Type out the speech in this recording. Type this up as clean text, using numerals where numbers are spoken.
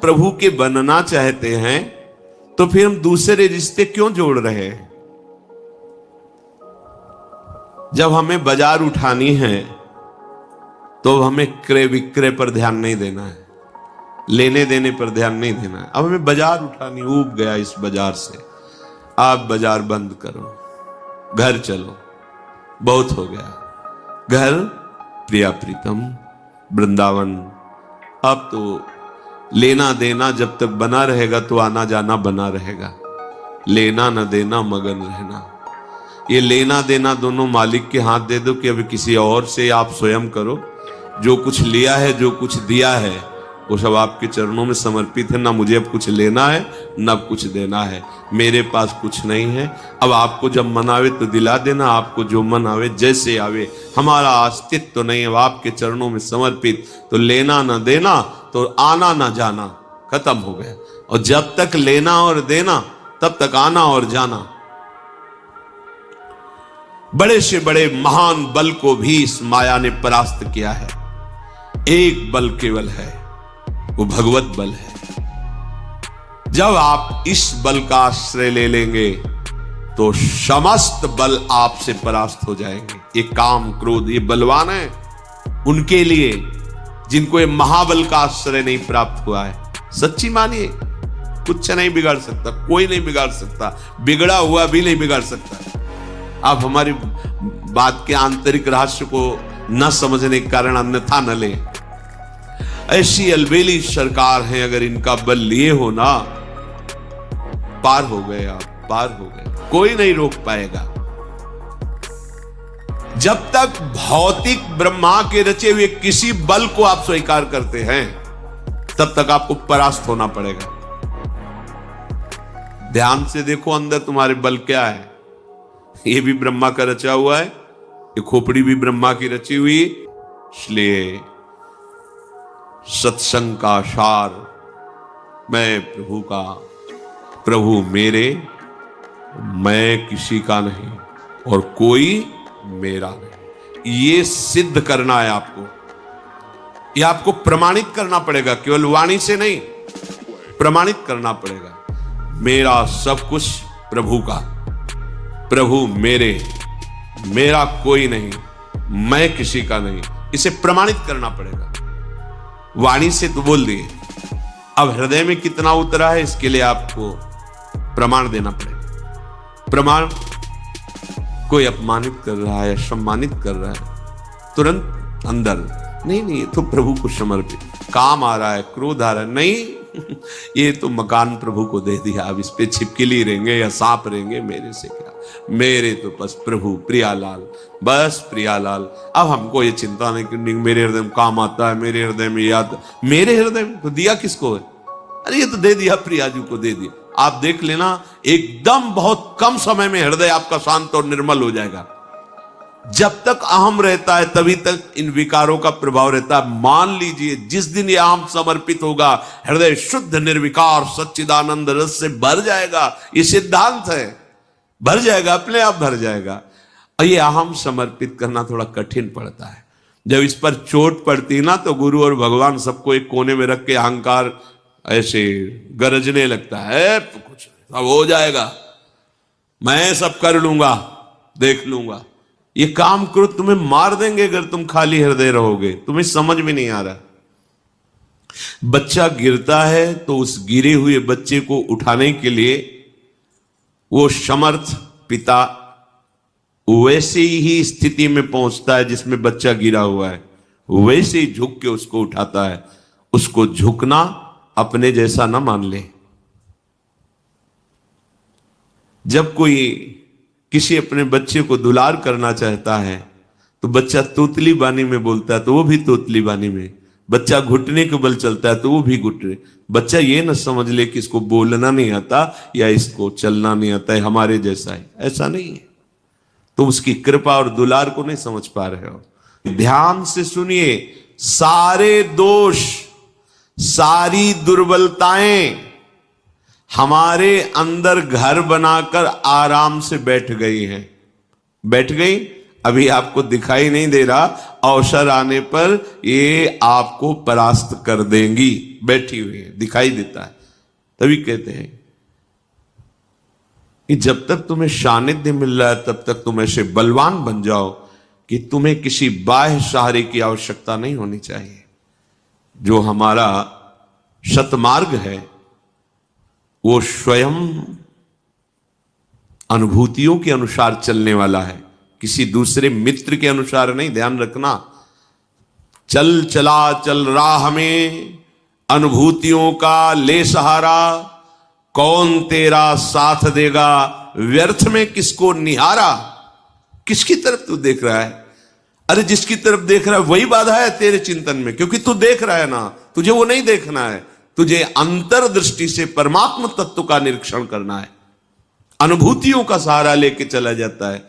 प्रभु के बनना चाहते हैं तो फिर हम दूसरे रिश्ते क्यों जोड़ रहे हैं? जब हमें बाजार उठानी है तो हमें क्रय विक्रय पर ध्यान नहीं देना है, लेने देने पर ध्यान नहीं देना है। अब हमें बाजार उठानी, ऊब गया इस बाजार से, आप बाजार बंद करो, घर चलो, बहुत हो गया। घर प्रिया प्रीतम वृंदावन। अब तो लेना देना जब तक बना रहेगा तो आना जाना बना रहेगा, लेना न देना मगन रहना। ये लेना देना दोनों मालिक के हाथ दे दो कि अभी किसी और से आप स्वयं करो। जो कुछ लिया है, जो कुछ दिया है, वो सब आपके चरणों में समर्पित है। ना मुझे अब कुछ लेना है, ना अब कुछ देना है। मेरे पास कुछ नहीं है। अब आपको जब मन आवे तो दिला देना, आपको जो मन आवे जैसे आवे। हमारा अस्तित्व तो नहीं है, आपके चरणों में समर्पित। तो लेना ना देना तो आना ना जाना खत्म हो गया। और जब तक लेना और देना तब तक आना और जाना। बड़े से बड़े महान बल को भी इस माया ने परास्त किया है। एक बल केवल है, वो भगवत बल है। जब आप इस बल का आश्रय ले लेंगे तो समस्त बल आपसे परास्त हो जाएंगे। ये काम क्रोध ये बलवान है उनके लिए जिनको ये महाबल का आश्रय नहीं प्राप्त हुआ है। सच्ची मानिए, कुछ नहीं बिगाड़ सकता, कोई नहीं बिगाड़ सकता, बिगड़ा हुआ भी नहीं बिगाड़ सकता। आप हमारी बात के आंतरिक रहस्य को न समझने के कारण अन्यथा न लें। ऐसी अलबेली सरकार है, अगर इनका बल लिए हो ना, पार हो गए आप, पार हो गए, कोई नहीं रोक पाएगा। जब तक भौतिक ब्रह्मा के रचे हुए किसी बल को आप स्वीकार करते हैं तब तक आपको परास्त होना पड़ेगा। ध्यान से देखो अंदर तुम्हारे बल क्या है। ये भी ब्रह्मा का रचा हुआ है, ये खोपड़ी भी ब्रह्मा की रची हुई। इसलिए सत्संग का सार, मैं प्रभु का, प्रभु मेरे, मैं किसी का नहीं और कोई मेरा नहीं। ये सिद्ध करना है आपको, ये आपको प्रमाणित करना पड़ेगा। केवल वाणी से नहीं, प्रमाणित करना पड़ेगा। मेरा सब कुछ प्रभु का, प्रभु मेरे, मेरा कोई नहीं, मैं किसी का नहीं। इसे प्रमाणित करना पड़ेगा। वाणी से तो बोल दिए, अब हृदय में कितना उतरा है इसके लिए आपको प्रमाण देना पड़ेगा। प्रमाण, कोई अपमानित कर रहा है, सम्मानित कर रहा है, तुरंत अंदर नहीं ये तो प्रभु को समर्पित। काम आ रहा है, क्रोध आ रहा है, नहीं ये तो मकान प्रभु को दे दिया, अब इस पे छिपकली रहेंगे या सांप रहेंगे, मेरे से क्या, मेरे तो बस प्रभु प्रियालाल, बस प्रियालाल। अब हमको ये चिंता नहीं करनी मेरे हृदय में काम आता है, मेरे हृदय में याद, मेरे हृदय में तो दिया किसको है? अरे ये तो दे दिया, प्रियाजू को दे दिया। आप देख लेना, एकदम बहुत कम समय में हृदय आपका शांत और निर्मल हो जाएगा। जब तक अहम रहता है तभी तक इन विकारों का प्रभाव रहता है। मान लीजिए जिस दिन ये अहम समर्पित होगा, हृदय शुद्ध निर्विकार सच्चिदानंद रस से भर जाएगा। ये सिद्धांत है, भर जाएगा, अपने आप भर जाएगा। और ये अहम समर्पित करना थोड़ा कठिन पड़ता है। जब इस पर चोट पड़ती ना तो गुरु और भगवान सबको एक कोने में रख के अहंकार ऐसे गरजने लगता है, कुछ अब हो जाएगा, मैं सब कर लूंगा, देख लूंगा। ये काम क्रोध तुम्हें मार देंगे अगर तुम खाली हृदय रहोगे। तुम्हें समझ में नहीं आ रहा। बच्चा गिरता है तो उस गिरे हुए बच्चे को उठाने के लिए वो समर्थ पिता वैसे ही स्थिति में पहुंचता है जिसमें बच्चा गिरा हुआ है, वैसे ही झुक के उसको उठाता है। उसको झुकना अपने जैसा ना मान ले। जब कोई किसी अपने बच्चे को दुलार करना चाहता है तो बच्चा तोतली बानी में बोलता है तो वो भी तोतली बानी में। बच्चा घुटने के बल चलता है तो वो भी घुटने। बच्चा ये न समझ ले कि इसको बोलना नहीं आता या इसको चलना नहीं आता है, हमारे जैसा है, ऐसा नहीं है। तो उसकी कृपा और दुलार को नहीं समझ पा रहे हो। ध्यान से सुनिए, सारे दोष, सारी दुर्बलताएं हमारे अंदर घर बनाकर आराम से बैठ गई हैं, बैठ गई। अभी आपको दिखाई नहीं दे रहा, अवसर आने पर ये आपको परास्त कर देंगी, बैठी हुई है, दिखाई देता है। तभी कहते हैं कि जब तक तुम्हें सानिध्य मिल रहा है तब तक तुम ऐसे बलवान बन जाओ कि तुम्हें किसी बाह्य सहारे की आवश्यकता नहीं होनी चाहिए। जो हमारा सतमार्ग है वो स्वयं अनुभूतियों के अनुसार चलने वाला है, किसी दूसरे मित्र के अनुसार नहीं। ध्यान रखना, चल चला चल राह में अनुभूतियों का ले सहारा, कौन तेरा साथ देगा व्यर्थ में किसको निहारा। किसकी तरफ तू देख रहा है? अरे जिसकी तरफ देख रहा है वही बाधा है तेरे चिंतन में, क्योंकि तू देख रहा है ना, तुझे वो नहीं देखना है। तुझे अंतर्दृष्टि से परमात्मा तत्व का निरीक्षण करना है। अनुभूतियों का सहारा लेके चला जाता है।